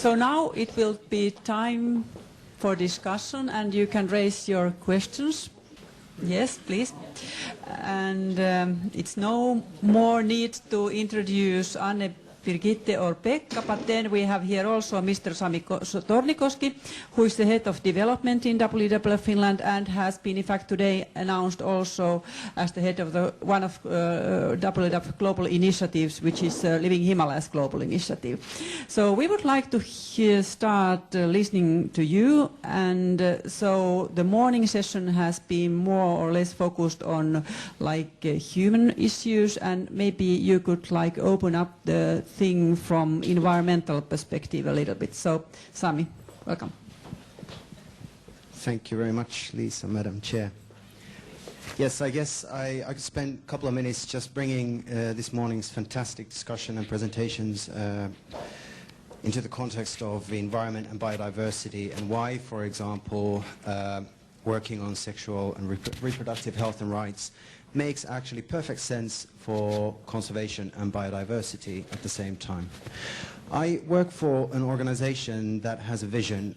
So now it will be time for discussion, and you can raise your questions. Yes, please. And it's no more need to introduce Anne, Birgitte or Pekka, but then we have here also Mr. Sami Tornikoski, who is the head of development in WWF Finland and has been in fact today announced also as the head of one of WWF global initiatives, which is Living Himalayas Global Initiative. So we would like to start listening to you, and so the morning session has been more or less focused on like human issues, and maybe you could like open up the thing from environmental perspective a little bit. So, Sami, welcome. Thank you very much, Lisa, Madam Chair. Yes, I guess I could spend a couple of minutes just bringing this morning's fantastic discussion and presentations into the context of the environment and biodiversity, and why, for example, working on sexual and reproductive health and rights makes actually perfect sense for conservation and biodiversity at the same time. I work for an organization that has a vision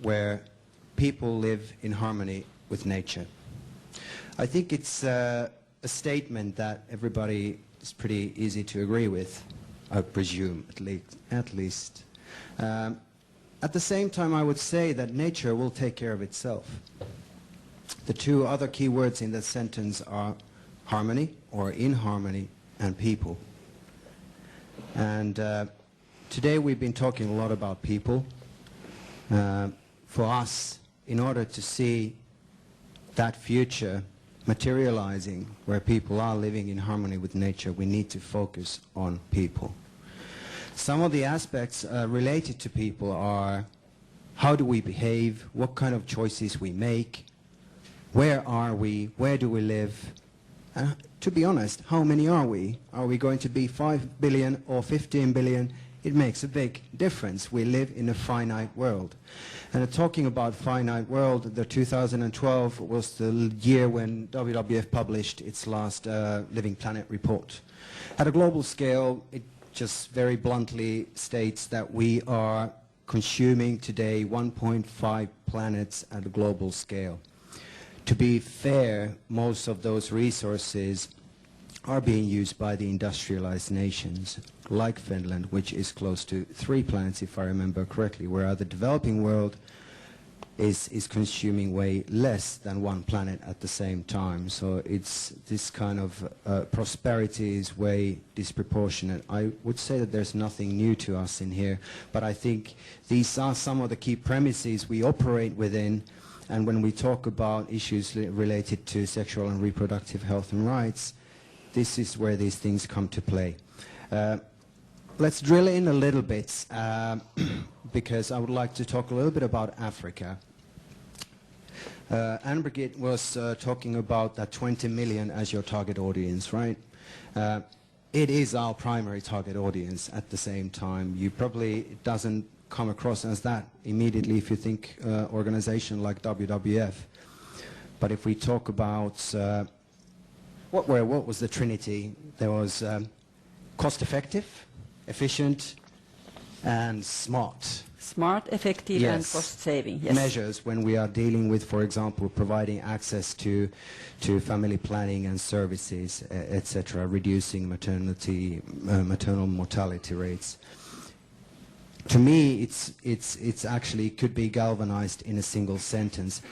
where people live in harmony with nature. I think it's a statement that everybody is pretty easy to agree with, I presume, at least. At the same time, I would say that nature will take care of itself. The two other key words in that sentence are harmony or in harmony and people. And today we've been talking a lot about people. For us, in order to see that future materializing where people are living in harmony with nature, we need to focus on people. Some of the aspects related to people are how do we behave, what kind of choices we make, where are we, where do we live, and to be honest, how many are we? Are we going to be 5 billion or 15 billion? It makes a big difference. We live in a finite world. And talking about finite world, the 2012 was the year when WWF published its last Living Planet report. At a global scale, it just very bluntly states that we are consuming today 1.5 planets at a global scale. To be fair, most of those resources are being used by the industrialized nations, like Finland, which is close to 3 planets, if I remember correctly, whereas the developing world is consuming way less than 1 planet at the same time. So it's this kind of prosperity is way disproportionate. I would say that there's nothing new to us in here, but I think these are some of the key premises we operate within. And when we talk about issues related to sexual and reproductive health and rights, this is where these things come to play. Let's drill in a little bit, because I would like to talk a little bit about Africa. Anne-Brigitte was talking about that 20 million as your target audience, right? It is our primary target audience at the same time. You probably, it doesn't come across as that immediately if you think organization like WWF. But if we talk about what was the trinity? There was cost-effective, efficient, and smart. Smart, effective, yes. and cost-saving. Yes. Measures when we are dealing with, for example, providing access to family planning and services, etc., reducing maternal mortality rates. To me, it's actually could be galvanized in a single sentence.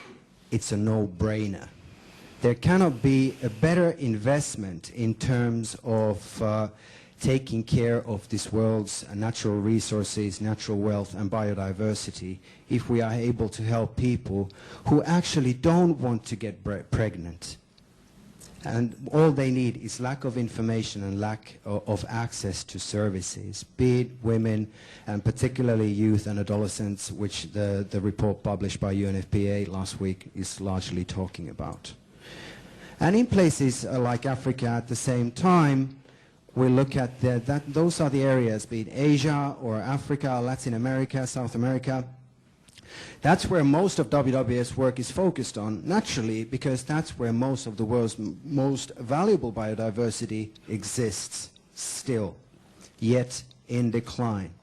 It's a no-brainer. There cannot be a better investment in terms of taking care of this world's natural resources, natural wealth, and biodiversity if we are able to help people who actually don't want to get pregnant. And all they need is lack of information and lack of access to services, be it women, and particularly youth and adolescents, which the report published by UNFPA last week is largely talking about. And in places like Africa at the same time, we look at those are the areas, be it Asia or Africa, Latin America, South America. That's where most of WWF's work is focused on, naturally, because that's where most of the world's most valuable biodiversity exists still, yet in decline.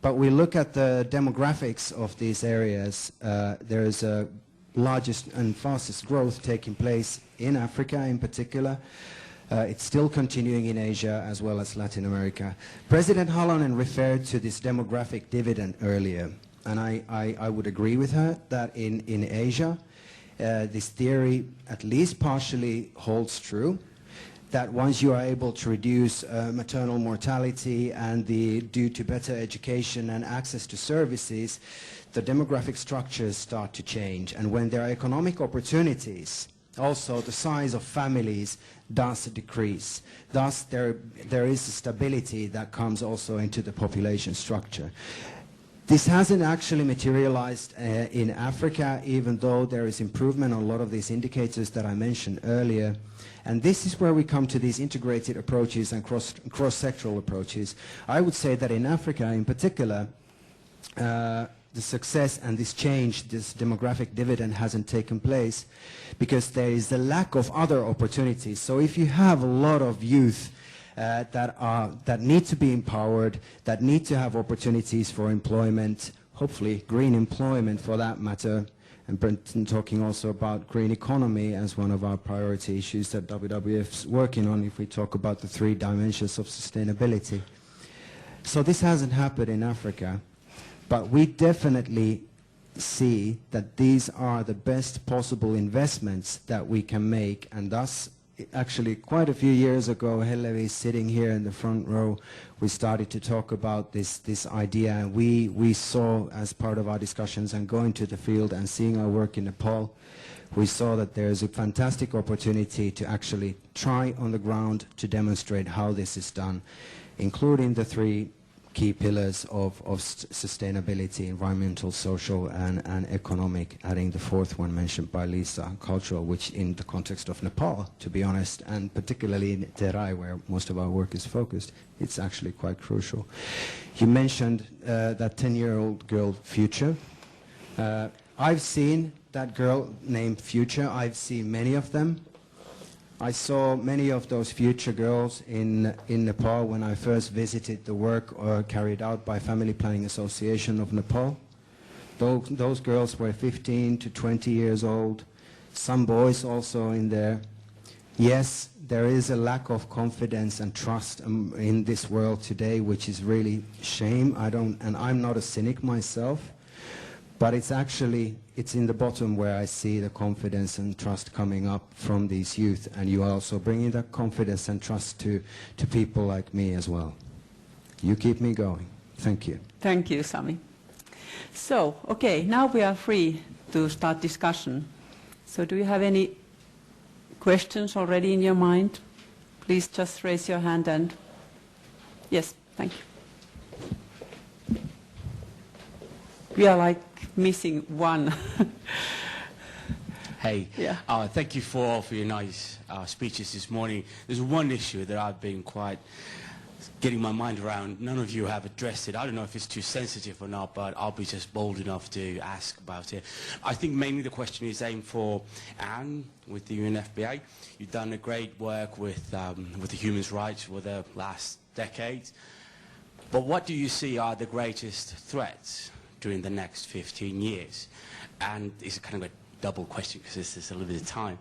but we look at the demographics of these areas, there is a largest and fastest growth taking place in Africa in particular. It's still continuing in Asia as well as Latin America. President Halonen referred to this demographic dividend earlier, and I would agree with her that in Asia, this theory at least partially holds true, that once you are able to reduce maternal mortality and due to better education and access to services, the demographic structures start to change. And when there are economic opportunities, also the size of families does decrease. Thus, there is a stability that comes also into the population structure. This hasn't actually materialized in Africa, even though there is improvement on a lot of these indicators that I mentioned earlier. And this is where we come to these integrated approaches and cross-sectoral approaches. I would say that in Africa in particular, the success and this change, this demographic dividend hasn't taken place because there is a lack of other opportunities. So if you have a lot of youth that need to be empowered, that need to have opportunities for employment, hopefully green employment for that matter, and Brenton talking also about green economy as one of our priority issues that WWF's working on if we talk about the 3 dimensions of sustainability. So this hasn't happened in Africa, but we definitely see that these are the best possible investments that we can make, and thus actually quite a few years ago, Hellevi sitting here in the front row, we started to talk about this idea, and we saw as part of our discussions and going to the field and seeing our work in Nepal, we saw that there's a fantastic opportunity to actually try on the ground to demonstrate how this is done, including the 3 key pillars of sustainability, environmental, social, and economic, adding the 4th one mentioned by Lisa, cultural, which in the context of Nepal, to be honest, and particularly in Terai, where most of our work is focused, it's actually quite crucial. You mentioned that 10-year-old girl, Future. I've seen that girl named Future. I've seen many of them. I saw many of those future girls in Nepal when I first visited the work carried out by Family Planning Association of Nepal. Those girls were 15 to 20 years old, some boys also in there. Yes, there is a lack of confidence and trust in this world today, which is really shame. And I'm not a cynic myself, but it's in the bottom where I see the confidence and trust coming up from these youth, and you are also bringing that confidence and trust to people like me as well. You keep me going. Thank you. Thank you, Sami. So, okay, now we are free to start discussion. So do you have any questions already in your mind? Please just raise your hand and... Yes, thank you. We are like missing one. Hey, Yeah. Thank you for your nice speeches this morning. There's one issue that I've been quite getting my mind around. None of you have addressed it. I don't know if it's too sensitive or not, but I'll be just bold enough to ask about it. I think mainly the question is aimed for Anne with the UNFPA. You've done a great work with the human rights for the last decade. But what do you see are the greatest threats during the next 15 years? And it's kind of a double question because this is a little bit of time.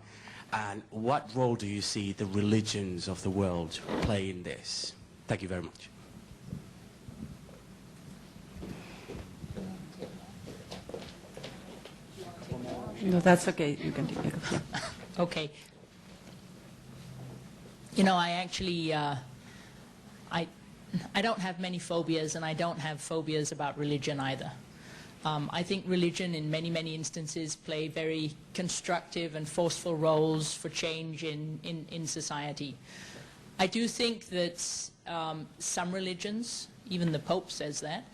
And what role do you see the religions of the world play in this? Thank you very much. No, that's okay. You can take it. Yeah. Okay. You know, I actually, I don't have many phobias, and I don't have phobias about religion either. I think religion in many, many instances play very constructive and forceful roles for change in society. I do think that some religions, even the Pope says that,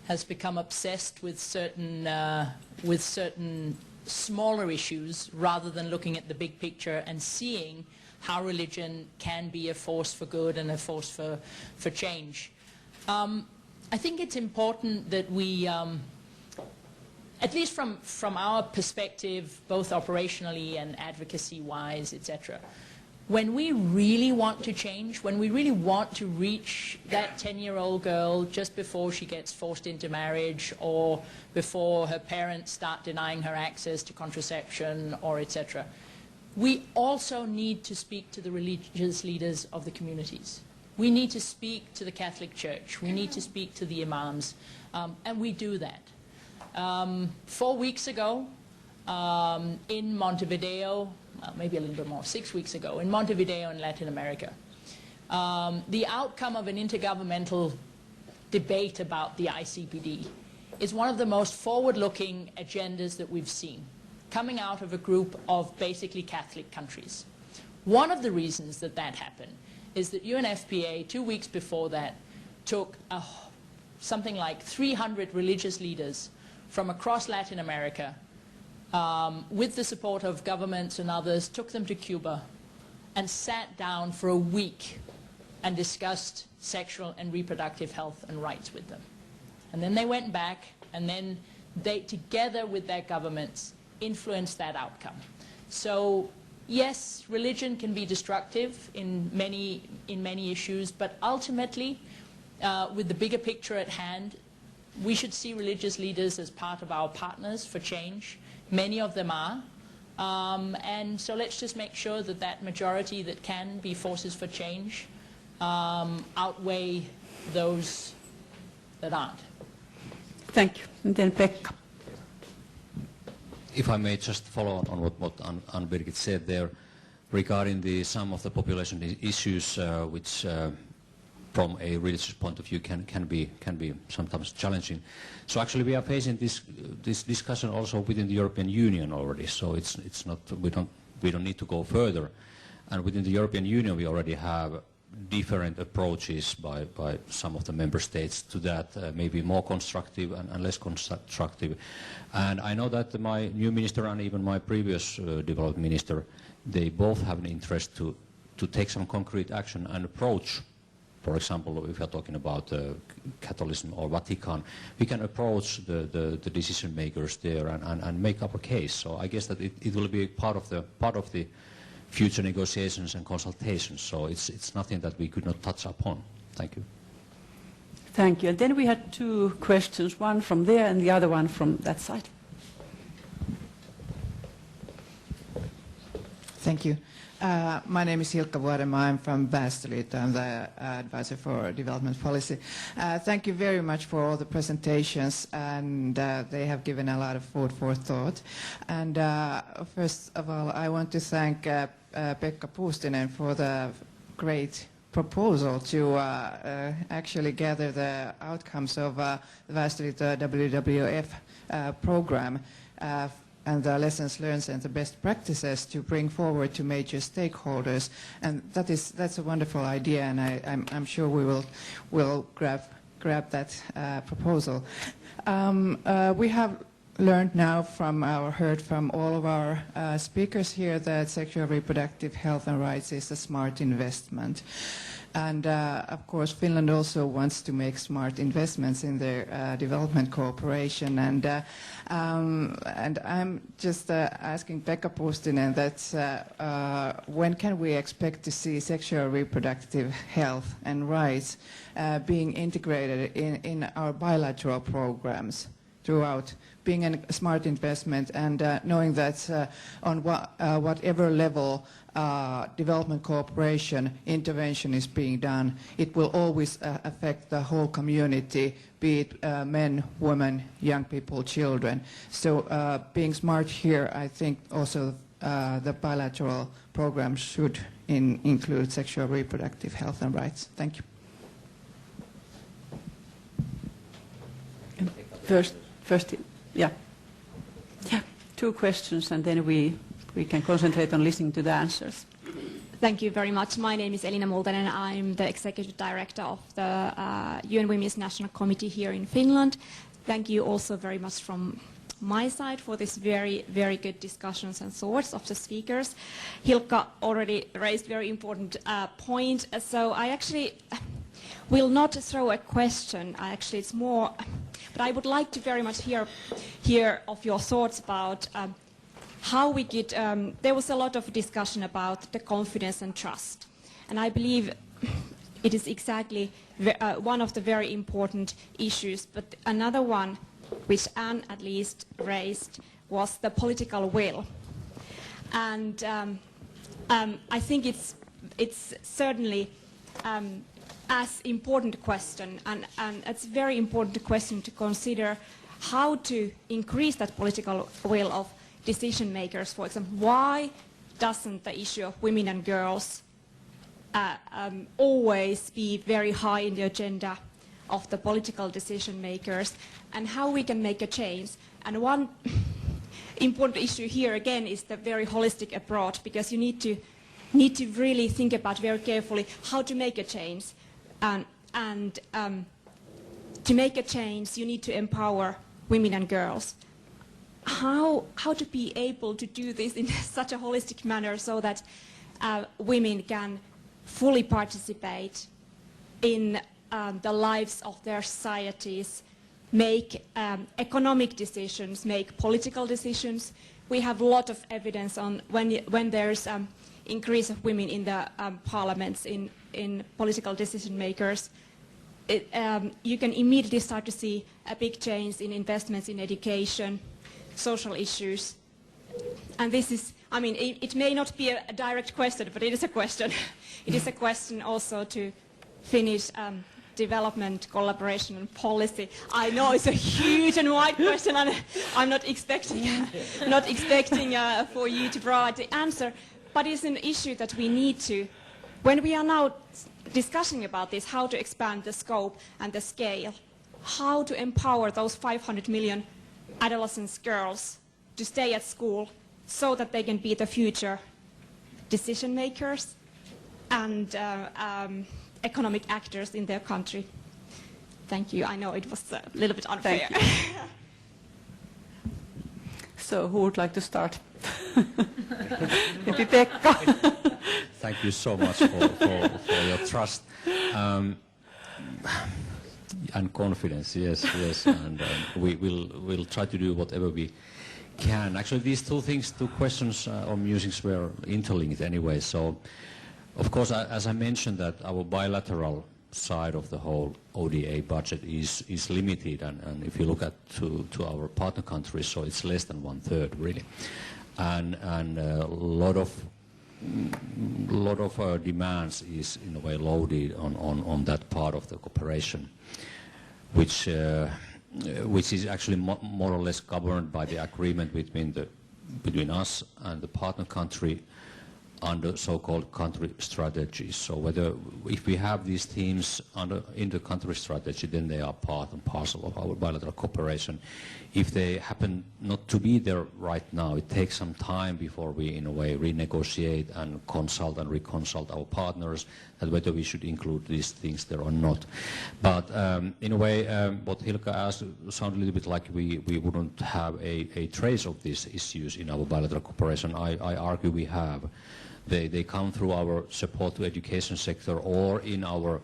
has become obsessed with certain smaller issues rather than looking at the big picture and seeing how religion can be a force for good and a force for change. I think it's important that we, at least from our perspective, both operationally and advocacy-wise, etc., when we really want to change, when we really want to reach that 10-year-old girl just before she gets forced into marriage or before her parents start denying her access to contraception or etc., we also need to speak to the religious leaders of the communities. We need to speak to the Catholic Church. We need to speak to the imams, and we do that. 4 weeks ago, in Montevideo, maybe a little bit more, 6 weeks ago, in Montevideo in Latin America, the outcome of an intergovernmental debate about the ICPD is one of the most forward-looking agendas that we've seen, coming out of a group of basically Catholic countries. One of the reasons that that happened is that UNFPA, 2 weeks before that, took something like 300 religious leaders from across Latin America, with the support of governments and others, took them to Cuba and sat down for a week and discussed sexual and reproductive health and rights with them. And then they went back, and then they, together with their governments, influenced that outcome. So yes, religion can be destructive in many issues, but ultimately, with the bigger picture at hand, we should see religious leaders as part of our partners for change. Many of them are. And so let's just make sure that that majority that can be forces for change outweigh those that aren't. Thank you. And then Pekka. If I may just follow on what Ann-Birgit said there regarding some of the population issues which from a religious point of view can be sometimes challenging. So actually we are facing this discussion also within the European Union already. So it's not, we don't need to go further. And within the European Union we already have different approaches by some of the member states to that, maybe more constructive and less constructive. And I know that my new minister and even my previous development minister, they both have an interest to take some concrete action and approach. For example, if we are talking about Catholicism or Vatican, we can approach the decision makers there and make up a case. So I guess that it will be part of the future negotiations and consultations. So it's nothing that we could not touch upon. Thank you. Thank you. And then we had 2 questions, one from there and the other one from that side. Thank you. My name is Hilkka Vuorema. I'm from Väestöliitto. I'm the advisor for development policy. Thank you very much for all the presentations, and they have given a lot of food for thought. And first of all, I want to thank Pekka Puustinen for the great proposal to actually gather the outcomes of the Väestöliitto WWF program and the lessons learned and the best practices to bring forward to major stakeholders, and that's a wonderful idea, and I'm sure we will grab that proposal. We have learned now heard from all of our speakers here that sexual reproductive health and rights is a smart investment. And of course, Finland also wants to make smart investments in their development cooperation. And I'm just asking Pekka Puustinen that when can we expect to see sexual reproductive health and rights being integrated in our bilateral programs throughout, being a smart investment, and knowing that on whatever level development cooperation intervention is being done, it will always affect the whole community, be it men, women, young people, children. So being smart here, I think also the bilateral program should include sexual reproductive health and rights. Thank you. First, yeah. 2 questions, and then we can concentrate on listening to the answers. Thank you very much. My name is Elina Multanen. I'm the Executive Director of the UN Women's National Committee here in Finland. Thank you also very much from my side for this very, very good discussions and thoughts of the speakers. Hilkka already raised a very important point, so I actually will not throw a question. Actually, it's more, but I would like to very much hear of your thoughts about how we could, there was a lot of discussion about the confidence and trust. And I believe it is exactly one of the very important issues. But another one, which Anne at least raised, was the political will. And I think it's certainly as important question, and it's a very important question to consider how to increase that political will of decision makers. For example, why doesn't the issue of women and girls always be very high in the agenda of the political decision makers, and how we can make a change? And one important issue here again is the very holistic approach, because you need to really think about very carefully how to make a change. And to make a change, you need to empower women and girls. How to be able to do this in such a holistic manner so that women can fully participate in the lives of their societies, make economic decisions, make political decisions. We have a lot of evidence on when there's increase of women in the parliaments, in political decision makers. You can immediately start to see a big change in investments in education, social issues. And this is, I mean, it may not be a direct question, but it is a question. It is a question also to Finnish development, collaboration and policy. I know it's a huge and wide question, and I'm not expecting for you to provide the answer, but it's an issue that we need to, when we are now discussing about this, how to expand the scope and the scale, how to empower those 500 million adolescent girls to stay at school so that they can be the future decision makers and economic actors in their country. Thank you. I know it was a little bit unfair. So who would like to start? Maybe Pekka. Thank you so much for your trust and confidence. Yes, and we'll try to do whatever we can. Actually, these two questions or musings were interlinked anyway. So, of course, as I mentioned, that our bilateral side of the whole ODA budget is limited, and if you look at to our partner countries, so it's less than 1/3 really, and a lot of demands is in a way loaded on that part of the cooperation, which is actually more or less governed by the agreement between us and the partner country under so-called country strategies. So if we have these themes in the country strategy, then they are part and parcel of our bilateral cooperation. If they happen not to be there right now, it takes some time before we, in a way, renegotiate and consult and reconsult our partners that whether we should include these things there or not. But in a way, what Hilkka asked sounded a little bit like we wouldn't have a trace of these issues in our bilateral cooperation. I argue we have. They come through our support to education sector or in our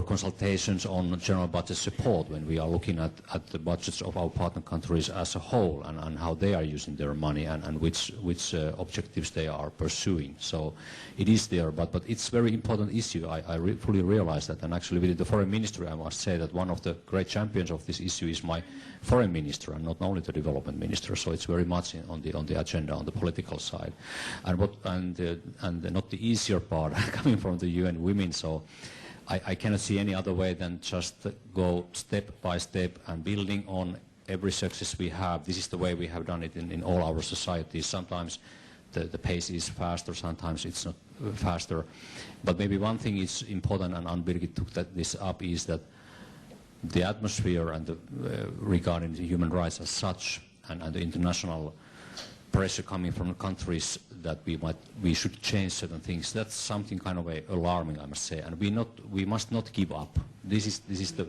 consultations on general budget support when we are looking at the budgets of our partner countries as a whole and how they are using their money and which objectives they are pursuing. So it is there, but it's a very important issue. I fully realize that, and actually within the foreign ministry I must say that one of the great champions of this issue is my foreign minister and not only the development minister. So it's very much on the agenda on the political side, and not the easier part coming from the UN Women. So I cannot see any other way than just go step by step and building on every success we have. This is the way we have done it in all our societies. Sometimes the pace is faster, sometimes it's not faster. But maybe one thing is important, and Ann-Birgit took this up, is that the atmosphere and regarding the human rights as such and the international pressure coming from the countries that we should change certain things. That's something kind of alarming, I must say, and we must not give up. This is the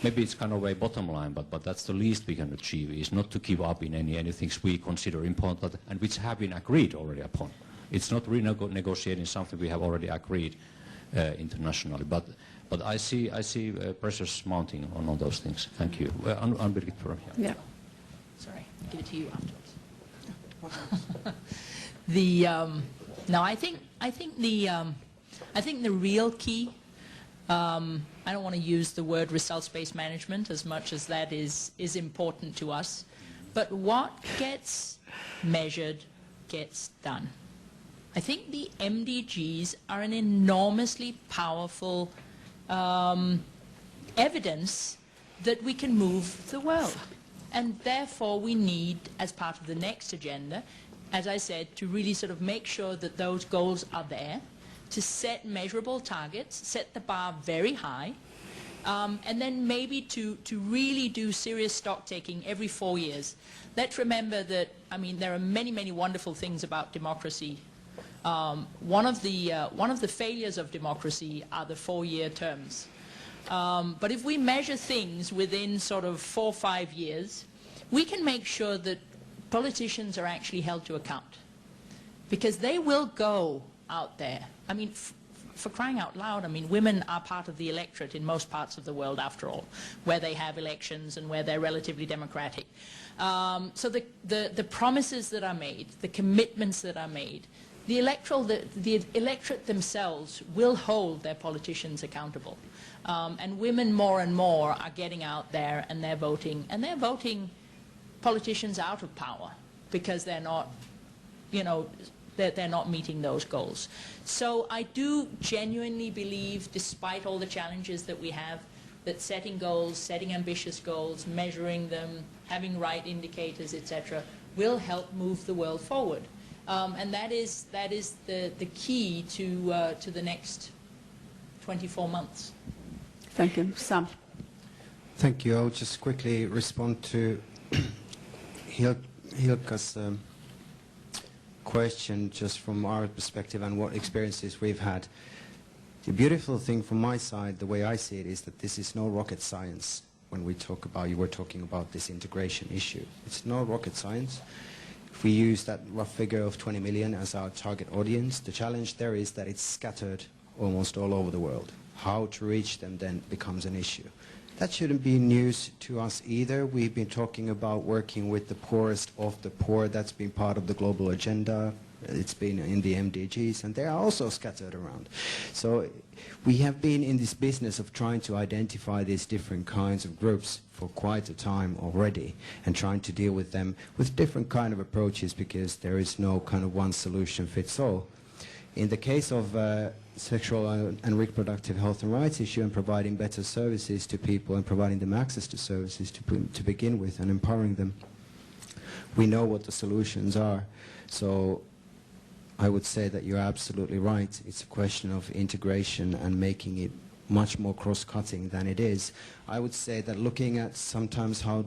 maybe it's kind of a bottom line, but that's the least we can achieve, is not to give up in any things we consider important and which have been agreed already upon. It's not renegotiating something we have already agreed internationally, but I see pressures mounting on all those things. Thank you. Ann-Birgit. Yeah. Sorry, I'll give it to you afterwards. No, I think the real key. I don't want to use the word results-based management as much as that is important to us, but what gets measured gets done. I think the MDGs are an enormously powerful evidence that we can move the world. And therefore we need, as part of the next agenda, as I said, to really sort of make sure that those goals are there, to set measurable targets, set the bar very high, and then maybe to really do serious stock taking every 4 years. Let's remember that, I mean, there are many, many wonderful things about democracy. One of the failures of democracy are the 4-year terms. But if we measure things within sort of 4 or 5 years, we can make sure that politicians are actually held to account. Because they will go out there. I mean, for crying out loud, I mean, women are part of the electorate in most parts of the world, after all, where they have elections and where they're relatively democratic. So the promises that are made, the commitments that are made, the electorate themselves will hold their politicians accountable. And women more and more are getting out there and they're voting politicians out of power because they're not, you know, they're not meeting those goals. So I do genuinely believe, despite all the challenges that we have, that setting goals, setting ambitious goals, measuring them, having right indicators, etc., will help move the world forward. And that is the key to the next 24 months. Thank you. Sam. Thank you. I'll just quickly respond to Hilkka's question, just from our perspective and what experiences we've had. The beautiful thing from my side, the way I see it, is that this is no rocket science. When we talk about, you were talking about this integration issue. It's no rocket science. If we use that rough figure of 20 million as our target audience, the challenge there is that it's scattered almost all over the world. How to reach them then becomes an issue. That shouldn't be news to us either. We've been talking about working with the poorest of the poor. That's been part of the global agenda. It's been in the MDGs, and they are also scattered around. So we have been in this business of trying to identify these different kinds of groups for quite a time already, and trying to deal with them with different kind of approaches, because there is no kind of one solution fits all. In the case of sexual and reproductive health and rights issue, and providing better services to people and providing them access to services to begin with and empowering them, we know what the solutions are. So I would say that you're absolutely right. It's a question of integration and making it much more cross-cutting than it is. I would say that looking at sometimes how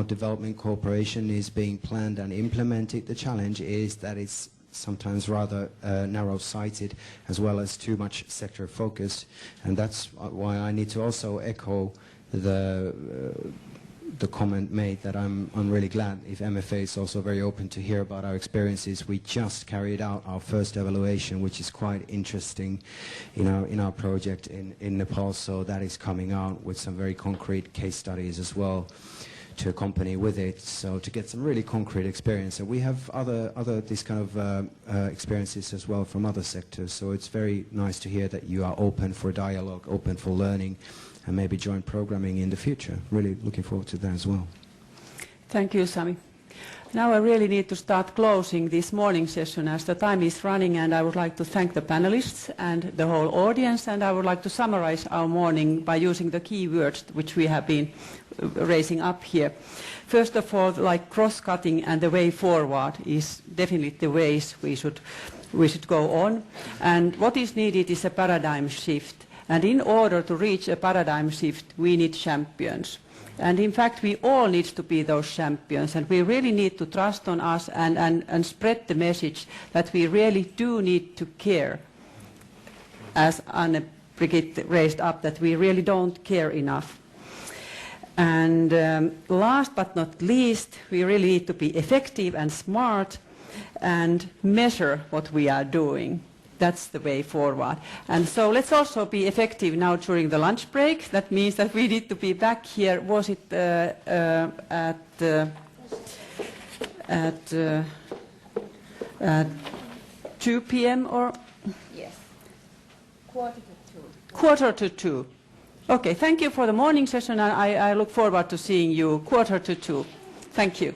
development cooperation is being planned and implemented, the challenge is that it's sometimes rather narrow-sighted, as well as too much sector focus, and that's why I need to also echo the comment made that I'm really glad if MFA is also very open to hear about our experiences. We just carried out our first evaluation, which is quite interesting in our project in Nepal, so that is coming out with some very concrete case studies as well to accompany with it, so to get some really concrete experience. And we have other these kind of experiences as well from other sectors, so it's very nice to hear that you are open for dialogue, open for learning, and maybe joint programming in the future. Really looking forward to that as well. Thank you, Sami. Now I really need to start closing this morning session as the time is running, and I would like to thank the panelists and the whole audience, and I would like to summarize our morning by using the key words which we have been raising up here. First of all, like cross-cutting and the way forward is definitely the ways we should go on, and what is needed is a paradigm shift, and in order to reach a paradigm shift we need champions. And in fact, we all need to be those champions, and we really need to trust on us and spread the message that we really do need to care, as Anne-Brigitte raised up, that we really don't care enough. And last but not least, we really need to be effective and smart and measure what we are doing. That's the way forward. And so let's also be effective now during the lunch break. That means that we need to be back here. Was it at 2 p.m. or? Yes. 1:45. 1:45. Okay, thank you for the morning session, and I look forward to seeing you 1:45. Thank you.